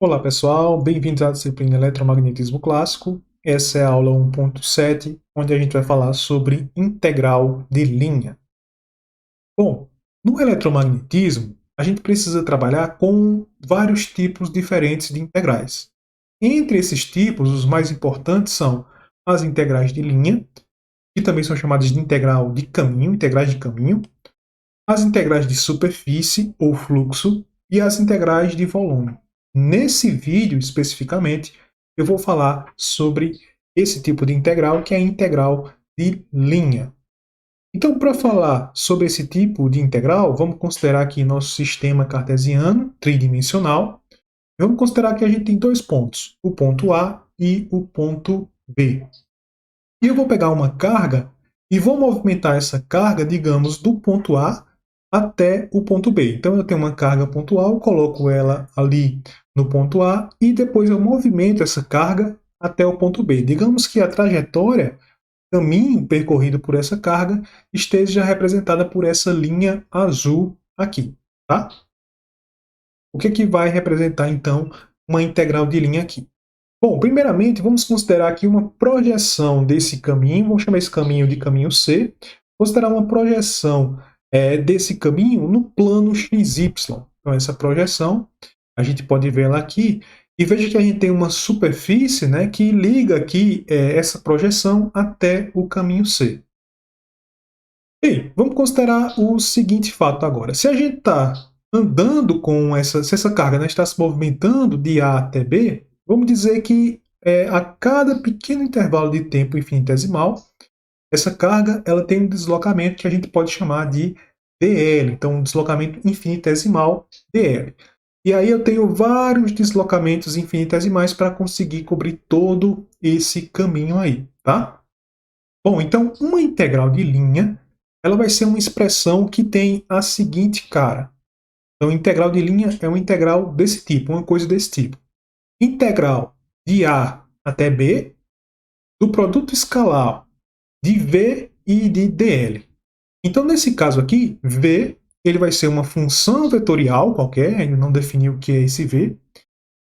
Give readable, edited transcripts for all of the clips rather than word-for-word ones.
Olá pessoal, bem-vindos à disciplina Eletromagnetismo Clássico. Essa é a aula 1.7, onde a gente vai falar sobre integral de linha. Bom, no eletromagnetismo, a gente precisa trabalhar com vários tipos diferentes de integrais. Entre esses tipos, os mais importantes são as integrais de linha, que também são chamadas de integral de caminho, integrais de caminho, as integrais de superfície ou fluxo e as integrais de volume. Nesse vídeo, especificamente, eu vou falar sobre esse tipo de integral, que é a integral de linha. Então, para falar sobre esse tipo de integral, vamos considerar aqui nosso sistema cartesiano tridimensional. Vamos considerar que a gente tem dois pontos, o ponto A e o ponto B. E eu vou pegar uma carga e vou movimentar essa carga, digamos, do ponto A até o ponto B. Então eu tenho uma carga pontual, coloco ela ali no ponto A e depois eu movimento essa carga até o ponto B. Digamos que a trajetória, caminho percorrido por essa carga, esteja representada por essa linha azul aqui, tá? O que vai representar então uma integral de linha aqui? Bom, primeiramente vamos considerar aqui uma projeção desse caminho, vamos chamar esse caminho de caminho C, considerar uma projeção desse caminho no plano XY. Então essa projeção, a gente pode vê-la aqui, e veja que a gente tem uma superfície, né, que liga aqui essa projeção até o caminho C. Bem, vamos considerar o seguinte fato agora. Se a gente está andando com se essa carga, né, está se movimentando de A até B, vamos dizer que a cada pequeno intervalo de tempo infinitesimal, essa carga ela tem um deslocamento que a gente pode chamar de dl, então um deslocamento infinitesimal dl. E aí eu tenho vários deslocamentos infinitesimais para conseguir cobrir todo esse caminho aí, tá? Bom, então uma integral de linha ela vai ser uma expressão que tem a seguinte cara. Então, integral de linha é uma integral desse tipo, uma coisa desse tipo. Integral de A até B do produto escalar de V e de dl. Então, nesse caso aqui, V ele vai ser uma função vetorial qualquer, ainda não definiu o que é esse V,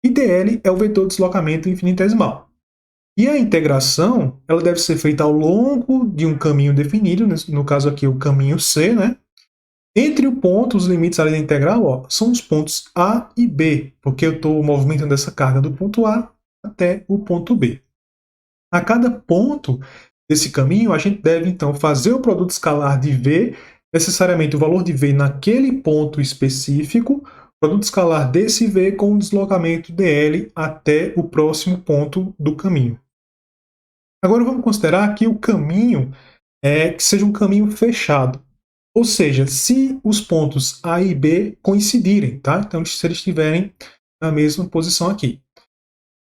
e dl é o vetor de deslocamento infinitesimal. E a integração ela deve ser feita ao longo de um caminho definido, no caso aqui o caminho C, né? Entre o ponto, os limites ali da integral, ó, são os pontos A e B, porque eu estou movimentando essa carga do ponto A até o ponto B. A cada ponto desse caminho, a gente deve então fazer o produto escalar de V, necessariamente o valor de V naquele ponto específico, produto escalar desse V com o deslocamento dl até o próximo ponto do caminho. Agora vamos considerar que o caminho que seja um caminho fechado. Ou seja, se os pontos A e B coincidirem, tá? Então, se eles estiverem na mesma posição aqui.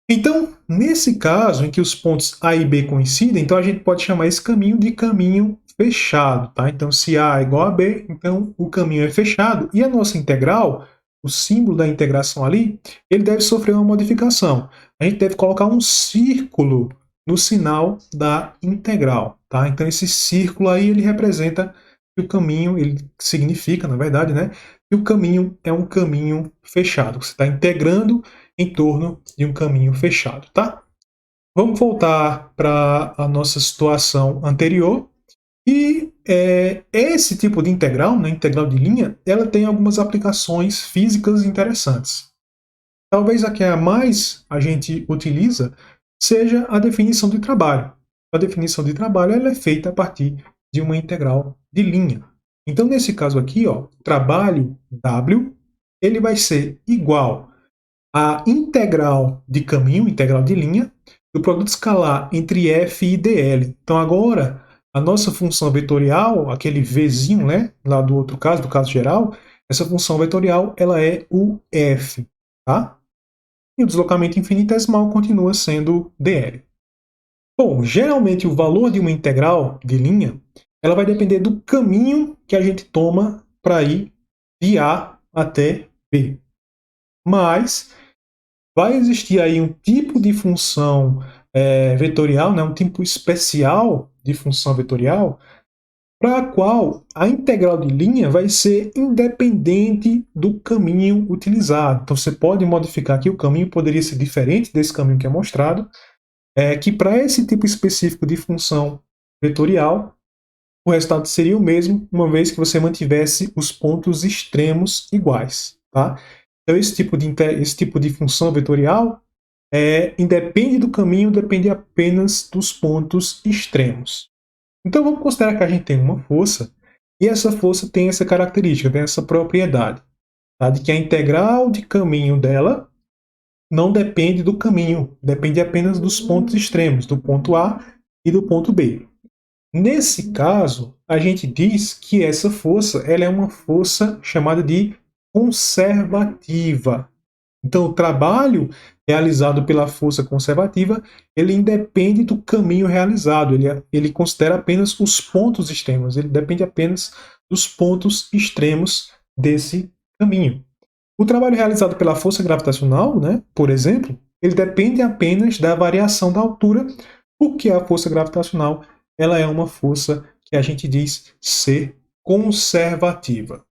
Então, nesse caso em que os pontos A e B coincidem, então a gente pode chamar esse caminho de caminho fechado, tá? Então, se A é igual a B, então o caminho é fechado e a nossa integral, o símbolo da integração ali, ele deve sofrer uma modificação. A gente deve colocar um círculo no sinal da integral, tá? Então, esse círculo aí, ele representa que o caminho, ele significa, na verdade, né, que o caminho é um caminho fechado. Você está integrando em torno de um caminho fechado, tá? Vamos voltar para a nossa situação anterior. E esse tipo de integral, né, integral de linha, ela tem algumas aplicações físicas interessantes. Talvez a que a gente utiliza seja a definição de trabalho. A definição de trabalho ela é feita a partir de uma integral de linha. Então, nesse caso aqui, ó, trabalho W ele vai ser igual a integral de caminho, integral de linha, do produto escalar entre f e dl. Então agora, a nossa função vetorial, aquele vzinho, né, lá do outro caso, do caso geral, essa função vetorial ela é o f, tá? E o deslocamento infinitesimal continua sendo dl. Bom, geralmente o valor de uma integral de linha, ela vai depender do caminho que a gente toma para ir de A até B. Mas vai existir aí um tipo de função vetorial, né, um tipo especial de função vetorial, para a qual a integral de linha vai ser independente do caminho utilizado. Então você pode modificar aqui, o caminho poderia ser diferente desse caminho que é mostrado, que para esse tipo específico de função vetorial, o resultado seria o mesmo, uma vez que você mantivesse os pontos extremos iguais. Tá? Então esse tipo de função vetorial independe do caminho, depende apenas dos pontos extremos. Então vamos considerar que a gente tem uma força, e essa força tem essa característica, tem essa propriedade, tá? De que a integral de caminho dela não depende do caminho, depende apenas dos pontos extremos, do ponto A e do ponto B. Nesse caso, a gente diz que essa força ela é uma força chamada de conservativa. Então, o trabalho realizado pela força conservativa, ele independe do caminho realizado, ele considera apenas os pontos extremos, ele depende apenas dos pontos extremos desse caminho. O trabalho realizado pela força gravitacional, né, por exemplo, ele depende apenas da variação da altura, porque a força gravitacional ela é uma força que a gente diz ser conservativa.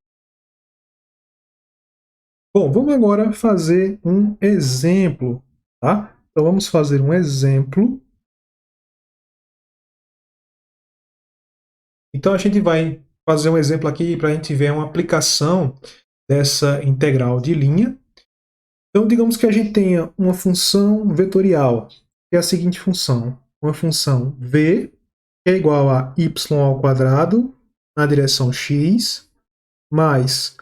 Bom, vamos agora fazer um exemplo, tá? Então vamos fazer um exemplo. Então a gente vai fazer um exemplo aqui para a gente ver uma aplicação dessa integral de linha. Então digamos que a gente tenha uma função vetorial, que é a seguinte função. Uma função v, que é igual a y ao quadrado na direção x, mais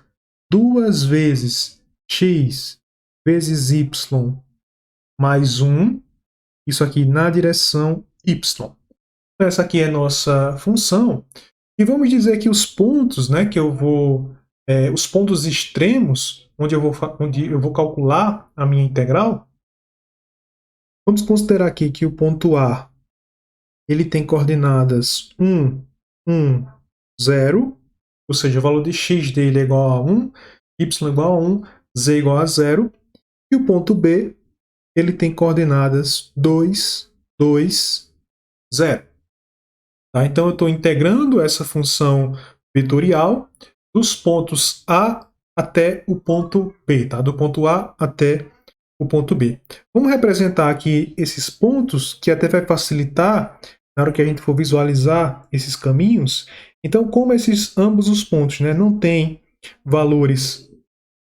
2 vezes x vezes y mais 1, isso aqui na direção y. Então, essa aqui é a nossa função. E vamos dizer que os pontos, né, que eu vou, os pontos extremos, onde eu vou calcular a minha integral, vamos considerar aqui que o ponto A ele tem coordenadas 1, 1, 0, ou seja, o valor de x dele é igual a 1, y igual a 1, z igual a 0, e o ponto B ele tem coordenadas 2, 2, 0. Tá? Então eu estou integrando essa função vetorial dos pontos A até o ponto B, tá? Do ponto A até o ponto B. Vamos representar aqui esses pontos, que até vai facilitar na hora que a gente for visualizar esses caminhos. Então, como ambos os pontos, né, não têm valores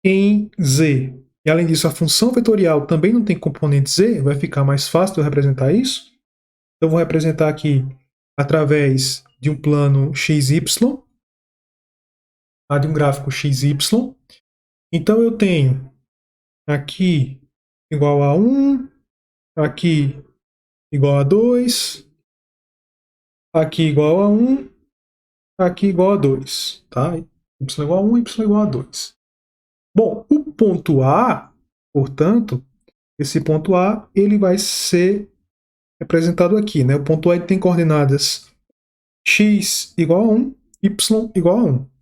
em Z, e além disso a função vetorial também não tem componente Z, vai ficar mais fácil de eu representar isso. Então, eu vou representar aqui através de um plano XY, de um gráfico XY. Então eu tenho aqui igual a 1, aqui igual a 2, aqui igual a 1, aqui igual a 2. Tá? Y igual a 1, Y igual a 2. Bom, o ponto A, portanto, esse ponto A ele vai ser representado aqui. Né? O ponto A tem coordenadas x igual a 1, y igual a 1.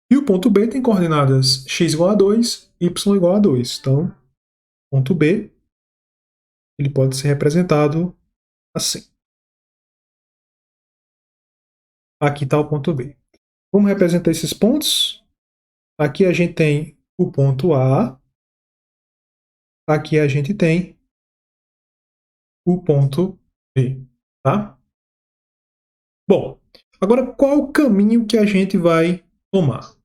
E o ponto B tem coordenadas x igual a 2, y igual a 2. Então, ponto B ele pode ser representado assim. Aqui está o ponto B. Vamos representar esses pontos. Aqui a gente tem o ponto A. Aqui a gente tem o ponto B. Tá? Bom, agora qual o caminho que a gente vai tomar?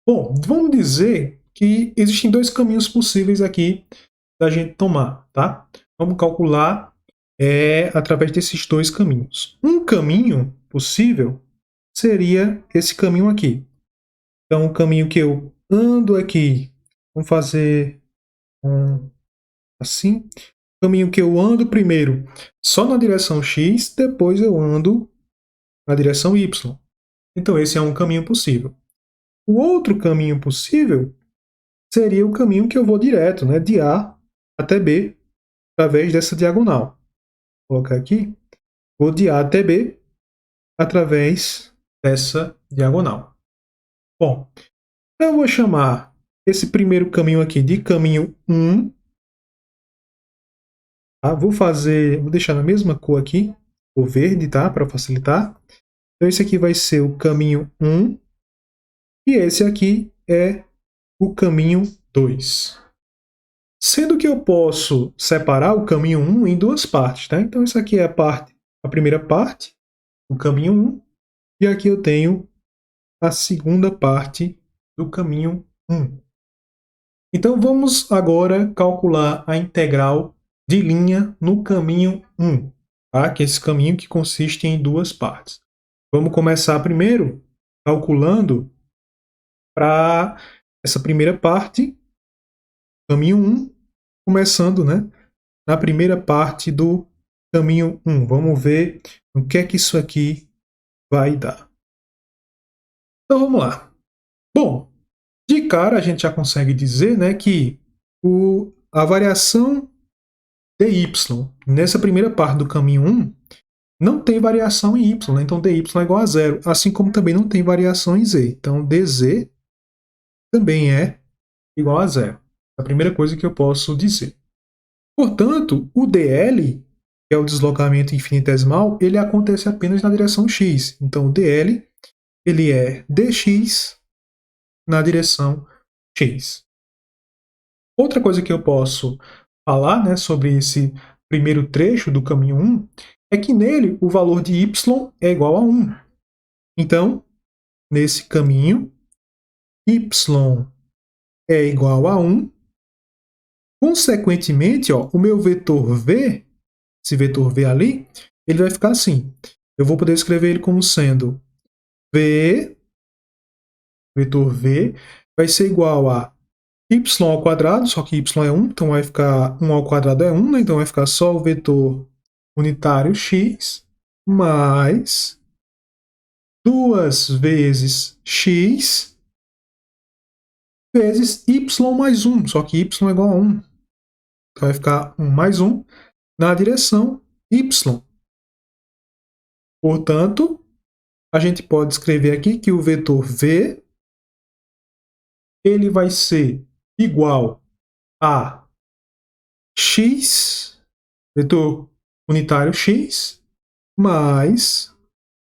Bom, vamos dizer que existem dois caminhos possíveis aqui da gente tomar, tá? Vamos calcular através desses dois caminhos. Um caminho possível seria esse caminho aqui. Então, o caminho que eu ando aqui, vamos fazer assim. O caminho que eu ando primeiro só na direção X, depois eu ando na direção Y. Então, esse é um caminho possível. O outro caminho possível seria o caminho que eu vou direto, né, de A até B, através dessa diagonal. Vou colocar aqui, vou de A até B, através dessa diagonal. Bom, então eu vou chamar esse primeiro caminho aqui de caminho 1. Tá? Vou deixar na mesma cor aqui, o verde, tá? Para facilitar. Então, esse aqui vai ser o caminho 1 e esse aqui é o caminho 2. Sendo que eu posso separar o caminho 1 em duas partes, tá? Então, isso aqui é a primeira parte, o caminho 1, e aqui eu tenho a segunda parte do caminho 1. Então, vamos agora calcular a integral de linha no caminho 1, tá? Que é esse caminho que consiste em duas partes. Vamos começar primeiro calculando para essa primeira parte, caminho 1, começando, né, na primeira parte do caminho 1. Vamos ver o que é que isso aqui vai dar. Então vamos lá. Bom, de cara a gente já consegue dizer, né, que a variação dy nessa primeira parte do caminho 1 não tem variação em y, né? Então dy é igual a zero, assim como também não tem variação em z. Então dz também é igual a zero. É a primeira coisa que eu posso dizer. Portanto, o dl, que é o deslocamento infinitesimal, ele acontece apenas na direção x. Então o dl ele é dx na direção x. Outra coisa que eu posso falar, né, sobre esse primeiro trecho do caminho 1 é que nele o valor de y é igual a 1. Então, nesse caminho, y é igual a 1. Consequentemente, ó, o meu vetor v, esse vetor v ali, ele vai ficar assim. Eu vou poder escrever ele como sendo v, vetor v, vai ser igual a y ao quadrado, só que y é 1, então vai ficar 1 ao quadrado é 1, né? Então vai ficar só o vetor unitário x mais 2 vezes x vezes y mais 1, só que y é igual a 1. Então vai ficar 1 mais 1 na direção y. Portanto, a gente pode escrever aqui que o vetor v ele vai ser igual a x, vetor unitário x, mais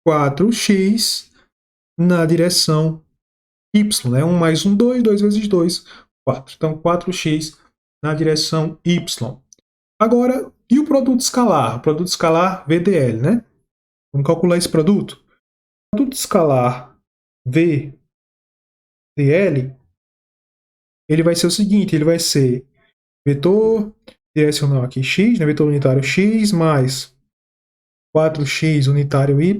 4x na direção y. Né? 1 mais 1, 2, 2 vezes 2, 4. Então, 4x na direção y. Agora, e o produto escalar? O produto escalar VDL, né? Vamos calcular esse produto. O produto escalar VDL, ele vai ser o seguinte, ele vai ser vetor direcional aqui x, né? Vetor unitário x, mais 4x unitário y,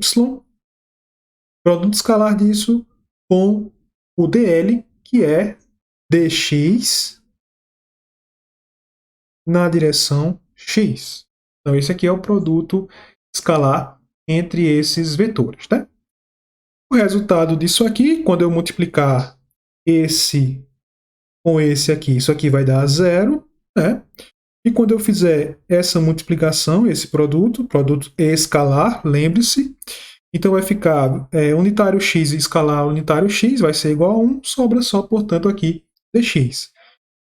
produto escalar disso com o dl, que é dx na direção x. Então, esse aqui é o produto escalar entre esses vetores, né? O resultado disso aqui, quando eu multiplicar esse com esse aqui, isso aqui vai dar zero, né? E quando eu fizer essa multiplicação, esse produto escalar, lembre-se, então vai ficar unitário x escalar unitário x, vai ser igual a 1, sobra só, portanto, aqui dx.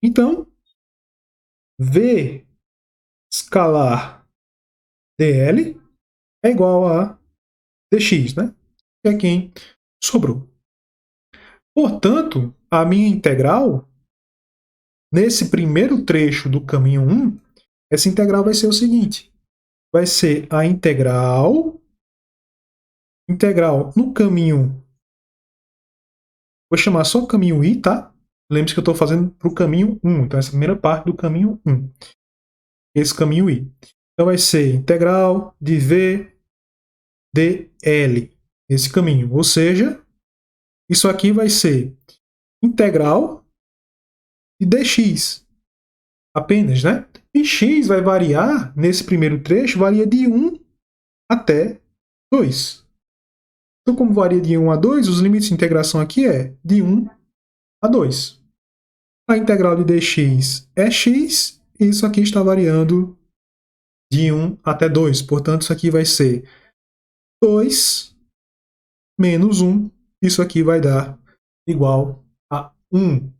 Então, v escalar dl é igual a dx, né? Que é quem sobrou. Portanto, a minha integral, nesse primeiro trecho do caminho 1, essa integral vai ser o seguinte, vai ser a integral no caminho, vou chamar só caminho I, tá? Lembre-se que eu estou fazendo para o caminho 1, então essa primeira parte do caminho 1, esse caminho I. Então vai ser integral de v dl, esse caminho, ou seja, isso aqui vai ser integral de dx, apenas, né? E x vai variar, nesse primeiro trecho, varia de 1 até 2. Então, como varia de 1 a 2, os limites de integração aqui é de 1 a 2. A integral de dx é x, e isso aqui está variando de 1 até 2. Portanto, isso aqui vai ser 2 menos 1. Isso aqui vai dar igual a 1.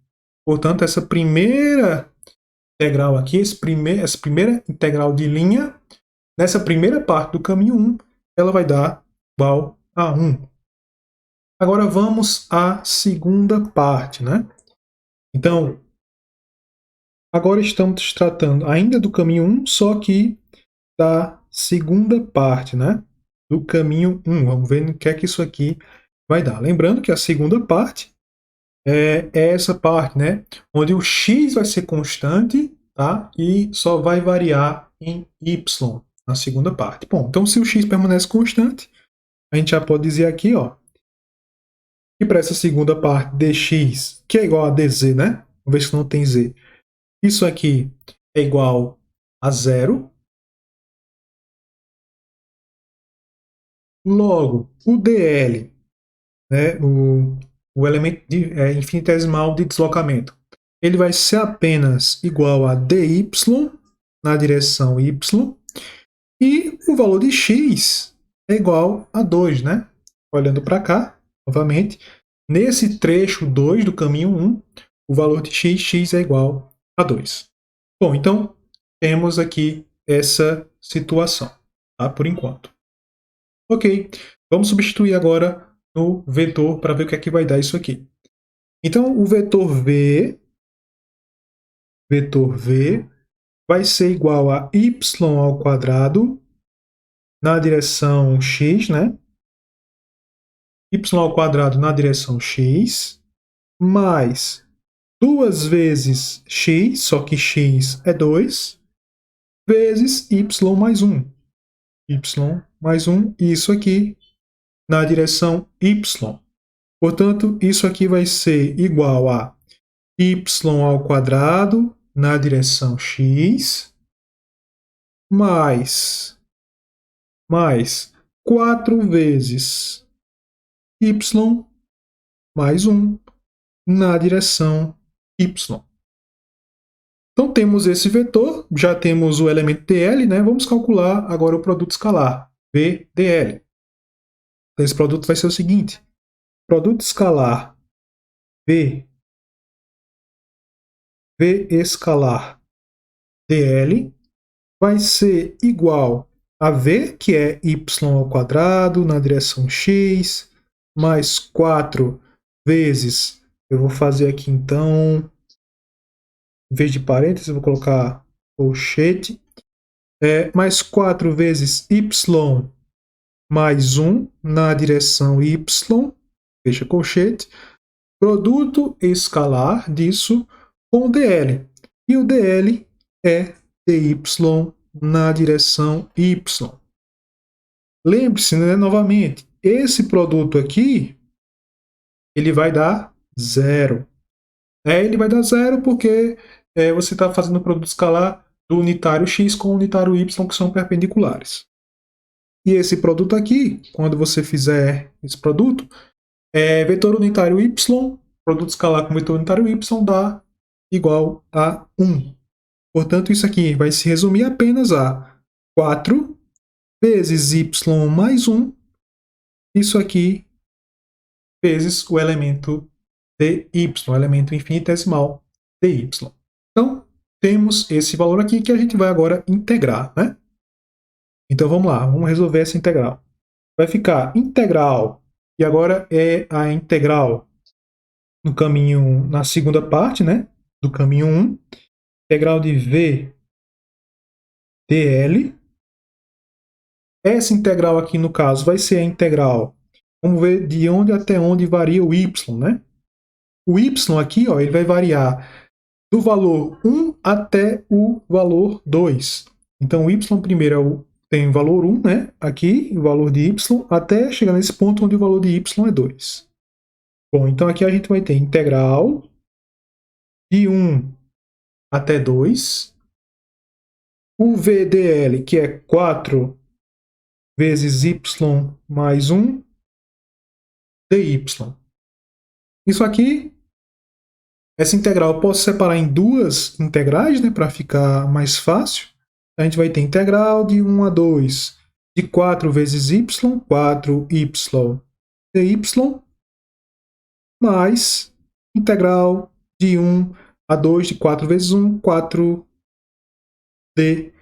Portanto, essa primeira integral aqui, essa primeira integral de linha, nessa primeira parte do caminho 1, ela vai dar igual a 1. Agora vamos à segunda parte, né? Então, agora estamos tratando ainda do caminho 1, só que da segunda parte, né? Do caminho 1. Vamos ver no que é que isso aqui vai dar. Lembrando que a segunda parte é essa parte, né? Onde o x vai ser constante, tá? E só vai variar em y na segunda parte. Bom, então se o x permanece constante, a gente já pode dizer aqui, ó, que para essa segunda parte dx, que é igual a dz, né? Vamos ver se não tem z. Isso aqui é igual a zero. Logo, o dl, né, o elemento infinitesimal de deslocamento, ele vai ser apenas igual a dy na direção y, e o valor de x é igual a 2, né? Olhando para cá, novamente, nesse trecho 2 do caminho 1, o valor de x é igual a 2. Bom, então temos aqui essa situação, tá? Por enquanto. Ok, vamos substituir agora no vetor para ver o que é que vai dar isso aqui. Então, o vetor v vai ser igual a y ao quadrado na direção x, né? Y ao quadrado na direção x, mais 2 vezes x, só que x é 2, vezes y mais 1. Y mais 1, isso aqui na direção y. Portanto, isso aqui vai ser igual a y ao quadrado na direção x, mais 4 vezes y mais 1 na direção y. Então temos esse vetor, já temos o elemento dl, né? Vamos calcular agora o produto escalar, VDL. Então, esse produto vai ser o seguinte, produto escalar V escalar dl vai ser igual a V, que é y ao quadrado na direção x, mais 4 vezes, eu vou fazer aqui então, em vez de parênteses, eu vou colocar colchete, mais 4 vezes y mais 1 na direção y, fecha colchete, produto escalar disso com o dl. E o dl é dy na direção y. Lembre-se, né, novamente, esse produto aqui, ele vai dar zero. Ele vai dar zero porque você está fazendo o produto escalar do unitário x com o unitário y, que são perpendiculares. E esse produto aqui, quando você fizer esse produto, vetor unitário y, produto escalar com vetor unitário y dá igual a 1. Portanto, isso aqui vai se resumir apenas a 4 vezes y mais 1, isso aqui vezes o elemento dy, o elemento infinitesimal dy. Então, temos esse valor aqui que a gente vai agora integrar, né? Então, vamos lá, vamos resolver essa integral. Vai ficar integral, e agora é a integral no caminho, na segunda parte, né? Do caminho 1, integral de v dl. Essa integral aqui, no caso, vai ser a integral, vamos ver de onde até onde varia o y, né? O y aqui, ó, ele vai variar do valor 1 até o valor 2. Então, o y primeiro tem o valor 1, né? Aqui, o valor de y, até chegar nesse ponto onde o valor de y é 2. Bom, então aqui a gente vai ter integral de 1 até 2. O VDL, que é 4 vezes y mais 1 dy. Isso aqui, essa integral eu posso separar em duas integrais, né, para ficar mais fácil. A gente vai ter integral de 1 a 2 de 4 vezes y, 4y dy, mais integral de 1 a 2 de 4 vezes 1, 4 dy.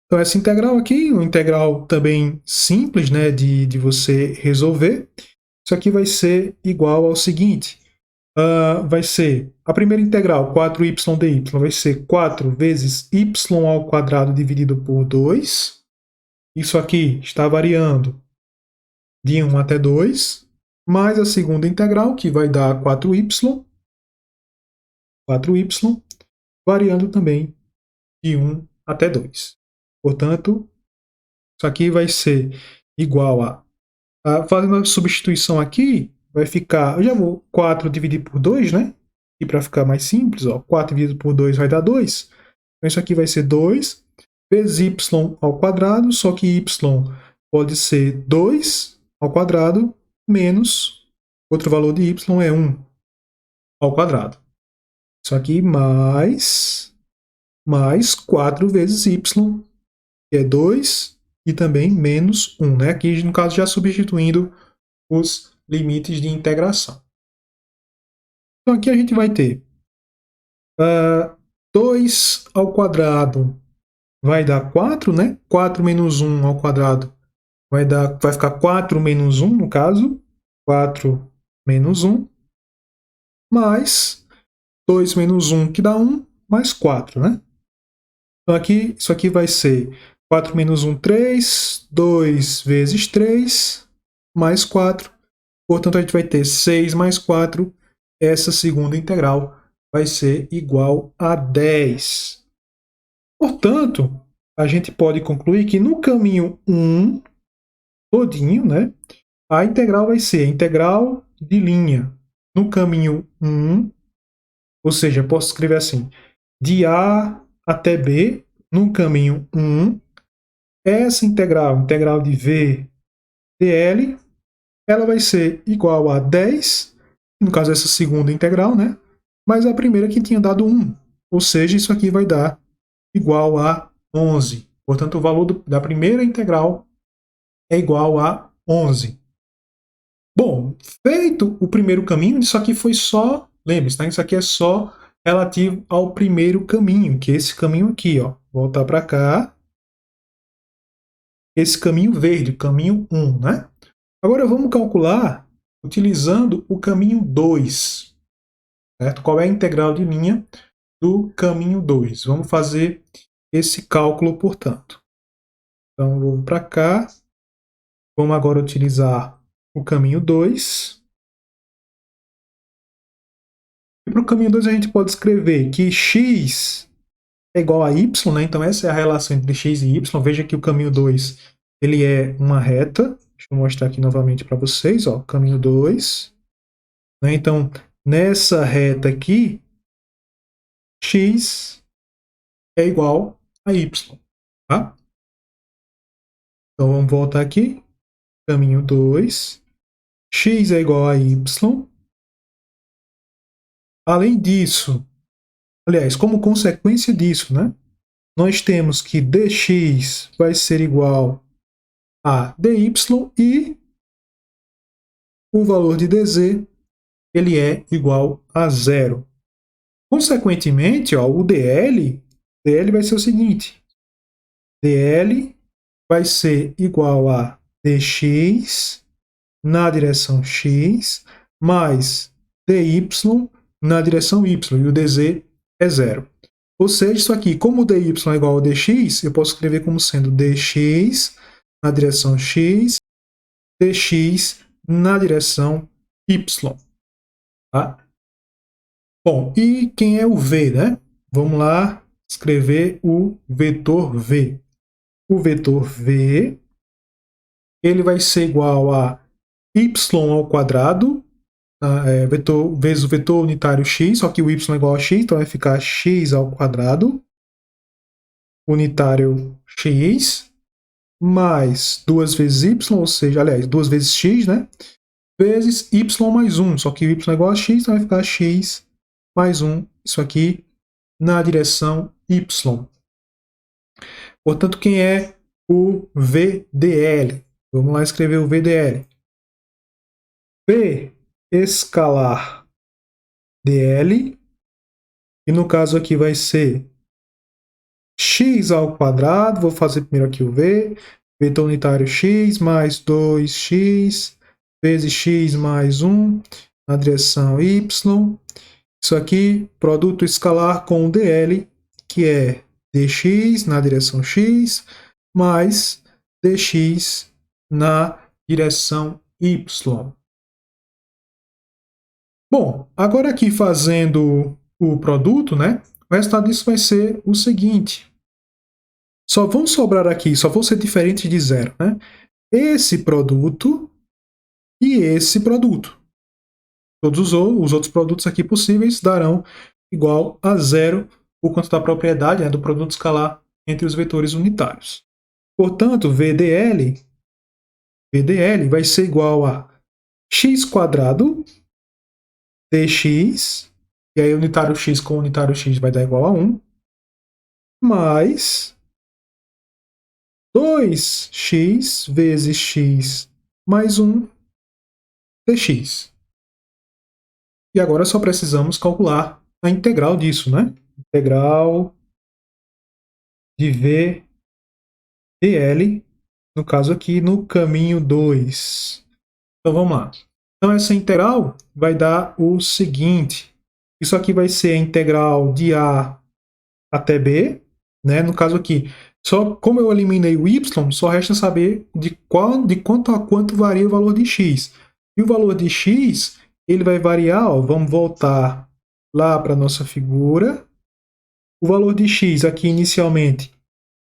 Então, essa integral aqui, uma integral também simples, né, de você resolver. Isso aqui vai ser igual ao seguinte. Vai ser a primeira integral, 4y dy, vai ser 4 vezes y ao quadrado dividido por 2. Isso aqui está variando de 1 até 2, mais a segunda integral, que vai dar 4y, variando também de 1 até 2. Portanto, isso aqui vai ser igual fazendo a substituição aqui, vai ficar, eu já vou 4 dividido por 2, né? E para ficar mais simples, ó, 4 dividido por 2 vai dar 2. Então, isso aqui vai ser 2 vezes y ao quadrado, só que y pode ser 2 ao quadrado menos outro valor de y é 1 ao quadrado. Isso aqui mais 4 vezes y, que é 2, e também menos 1, né? Aqui, no caso, já substituindo os limites de integração. Então, aqui a gente vai ter 2 ao quadrado vai dar 4, né? 4 menos 1 ao quadrado vai ficar 4 menos 1, no caso. 4 menos 1, mais 2 menos 1, que dá 1, mais 4, né? Então, aqui, isso aqui vai ser 4 menos 1, 3. 2 vezes 3, mais 4. Portanto, a gente vai ter 6 mais 4. Essa segunda integral vai ser igual a 10. Portanto, a gente pode concluir que no caminho 1 todinho, né, a integral vai ser a integral de linha no caminho 1, ou seja, posso escrever assim, de A até B, no caminho 1, essa integral de V dl, ela vai ser igual a 10, no caso essa segunda integral, né? Mas a primeira que tinha dado 1, ou seja, isso aqui vai dar igual a 11. Portanto, o valor da primeira integral é igual a 11. Bom, feito o primeiro caminho, isso aqui foi só, lembre-se, tá? Isso aqui é só relativo ao primeiro caminho, que é esse caminho aqui, ó. Voltar para cá. Esse caminho verde, caminho 1, né? Agora vamos calcular utilizando o caminho 2. Certo? Qual é a integral de linha do caminho 2? Vamos fazer esse cálculo, portanto. Então, eu vou para cá. Vamos agora utilizar o caminho 2. E para o caminho 2 a gente pode escrever que x é igual a y, né? Então essa é a relação entre x e y. Veja que o caminho 2 ele é uma reta. Deixa eu mostrar aqui novamente para vocês. Ó, caminho 2. Né? Então, nessa reta aqui, x é igual a y. Tá? Então vamos voltar aqui. Caminho 2. X é igual a y. Além disso, aliás, como consequência disso, né? Nós temos que dx vai ser igual a dy e o valor de dz ele é igual a zero. Consequentemente, ó, o dl vai ser o seguinte, dl vai ser igual a dx na direção x mais dy na direção y, e o dz é zero. Ou seja, isso aqui, como dy é igual a dx, eu posso escrever como sendo dx na direção x, dx na direção y. Tá? Bom, e quem é o v, né? Vamos lá escrever o vetor v. O vetor v ele vai ser igual a y ao quadrado, vezes o vetor unitário x, só que o y é igual a x, então vai ficar x ao quadrado, unitário x, mais 2 vezes y, ou seja, aliás, 2 vezes x, né? Vezes y mais 1, só que o y é igual a x, então vai ficar x mais 1, isso aqui na direção y. Portanto, quem é o VDL? Vamos lá escrever o VDL. P escalar dl, e no caso aqui vai ser x ao quadrado, vou fazer primeiro aqui o v, vetor unitário x mais 2x vezes x mais 1 na direção y. Isso aqui, produto escalar com o dl, que é dx na direção x mais dx na direção y. Bom, agora aqui fazendo o produto, né? O resultado disso vai ser o seguinte. Só vão sobrar aqui, só vão ser diferentes de zero, né? Esse produto e esse produto. Todos os outros produtos aqui possíveis darão igual a zero por conta da propriedade, né, do produto escalar entre os vetores unitários. Portanto, VDL vai ser igual a x quadrado dx, e aí unitário x com unitário x vai dar igual a 1, mais 2x vezes x mais 1 dx. E agora só precisamos calcular a integral disso, né? Integral de v dl, no caso aqui, no caminho 2. Então vamos lá. Então essa integral vai dar o seguinte. Isso aqui vai ser a integral de a até b, né? No caso aqui, só como eu eliminei o y, só resta saber de quanto a quanto varia o valor de x. E o valor de x, ele vai variar, ó, vamos voltar lá para a nossa figura. O valor de x aqui inicialmente,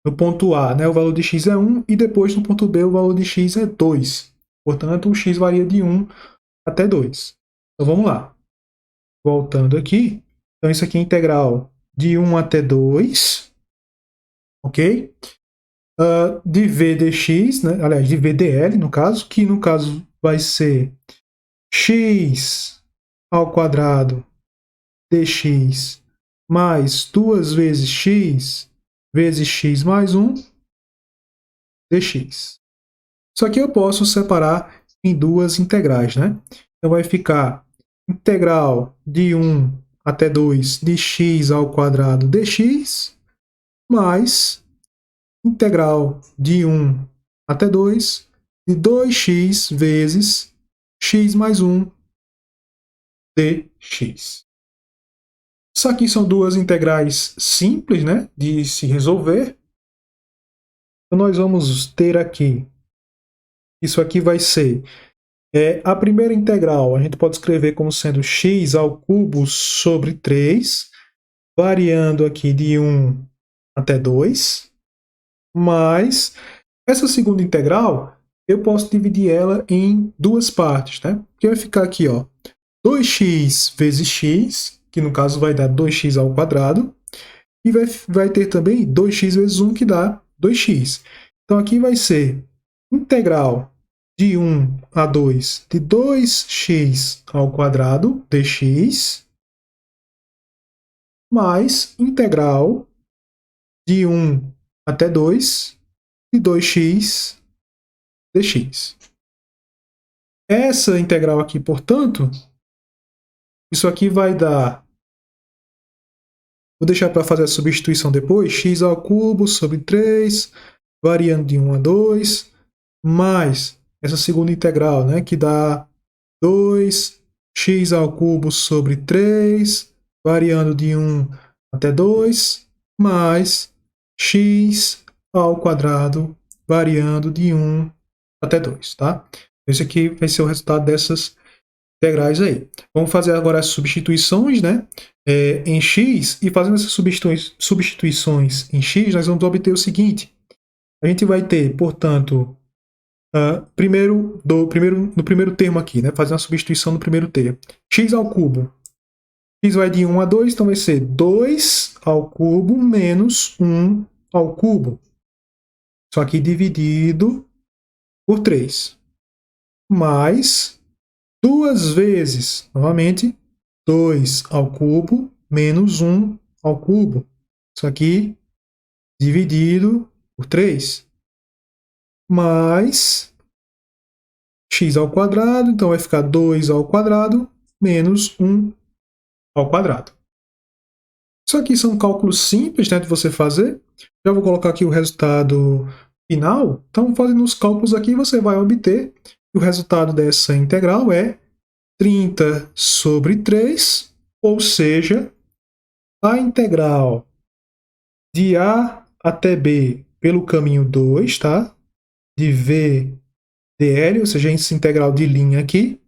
no ponto A, né, o valor de x é 1, e depois no ponto B o valor de x é 2. Portanto, o x varia de 1 até 2. Então vamos lá. Voltando aqui. Então isso aqui é integral de 1 até 2. Ok? De v dx, né? Aliás, de v dl, no caso, que no caso vai ser x ao quadrado dx mais 2 vezes x mais 1 dx. Isso aqui eu posso separar em duas integrais, né? Então vai ficar integral de 1 até 2 de x ao quadrado dx mais integral de 1 até 2 de 2x vezes x mais 1 dx. Isso aqui são duas integrais simples, né, de se resolver. Então nós vamos ter aqui, isso aqui vai ser a primeira integral, a gente pode escrever como sendo x ao cubo sobre 3, variando aqui de 1 até 2, mais essa segunda integral, eu posso dividir ela em duas partes, né? Que vai ficar aqui, ó, 2x vezes x, que no caso vai dar 2x ao quadrado, e vai ter também 2x vezes 1, que dá 2x. Então aqui vai ser integral de 1 a 2 de 2x ao quadrado dx, mais integral de 1 até 2 de 2x dx. Essa integral aqui, portanto, isso aqui vai dar, vou deixar para fazer a substituição depois, x ao cubo sobre 3, variando de 1 a 2, mais essa segunda integral, né, que dá 2x ao cubo sobre 3, variando de 1 até 2, mais x ao quadrado, variando de 1 até 2, tá? Esse aqui vai ser o resultado dessas integrais aí. Vamos fazer agora as substituições, né, em x, e fazendo essas substituições em x, nós vamos obter o seguinte. A gente vai ter, portanto, no primeiro termo aqui, né, fazer uma substituição no primeiro termo. X ao cubo. X vai de 1 a 2, então vai ser 2 ao cubo menos 1 ao cubo. Só que dividido por 3. Mais 2 vezes, novamente, 2 ao cubo menos 1 ao cubo. Isso aqui dividido por 3. Mais x ao quadrado, então vai ficar 2 ao quadrado menos 1 ao quadrado. Isso aqui são cálculos simples, né, de você fazer. Já vou colocar aqui o resultado final. Então, fazendo os cálculos aqui, você vai obter que o resultado dessa integral é 30 sobre 3, ou seja, a integral de A até B pelo caminho 2, tá? De V dl, ou seja, essa integral de linha aqui,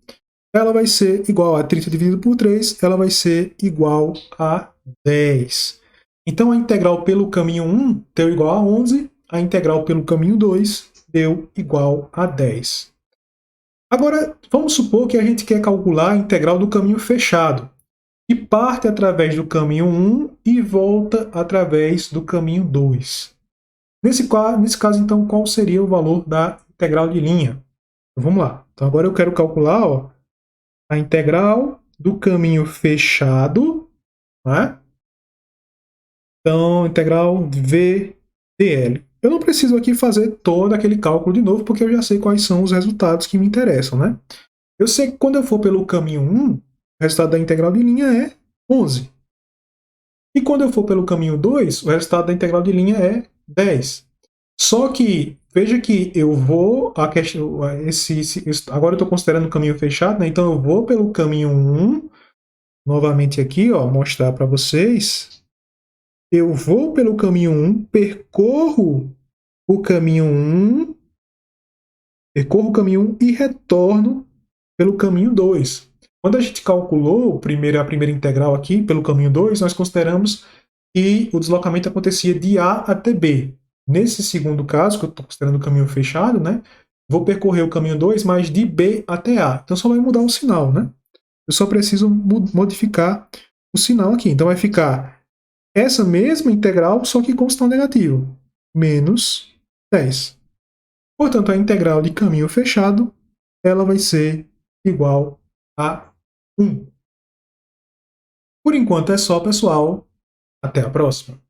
ela vai ser igual a 30 dividido por 3, ela vai ser igual a 10. Então, a integral pelo caminho 1 deu igual a 11, a integral pelo caminho 2 deu igual a 10. Agora, vamos supor que a gente quer calcular a integral do caminho fechado, que parte através do caminho 1 e volta através do caminho 2. Nesse caso, então, qual seria o valor da integral de linha? Então, vamos lá. Então, agora eu quero calcular, ó, a integral do caminho fechado, né? Então, integral v dl. Eu não preciso aqui fazer todo aquele cálculo de novo, porque eu já sei quais são os resultados que me interessam, né? Eu sei que quando eu for pelo caminho 1, o resultado da integral de linha é 11. E quando eu for pelo caminho 2, o resultado da integral de linha é 10. Só que, veja que eu vou... agora eu estou considerando o caminho fechado, né? Então eu vou pelo caminho 1, novamente aqui, ó, mostrar para vocês. Eu vou pelo caminho 1, percorro o caminho 1, e retorno pelo caminho 2. Quando a gente calculou a primeira integral aqui pelo caminho 2, nós consideramos que o deslocamento acontecia de A até B. Nesse segundo caso, que eu estou considerando o caminho fechado, né, vou percorrer o caminho 2, mas de B até A. Então só vai mudar o sinal, né? Eu só preciso modificar o sinal aqui. Então vai ficar essa mesma integral, só que com sinal negativo. Menos 10. Portanto, a integral de caminho fechado, ela vai ser igual a 1. Por enquanto é só, pessoal. Até a próxima.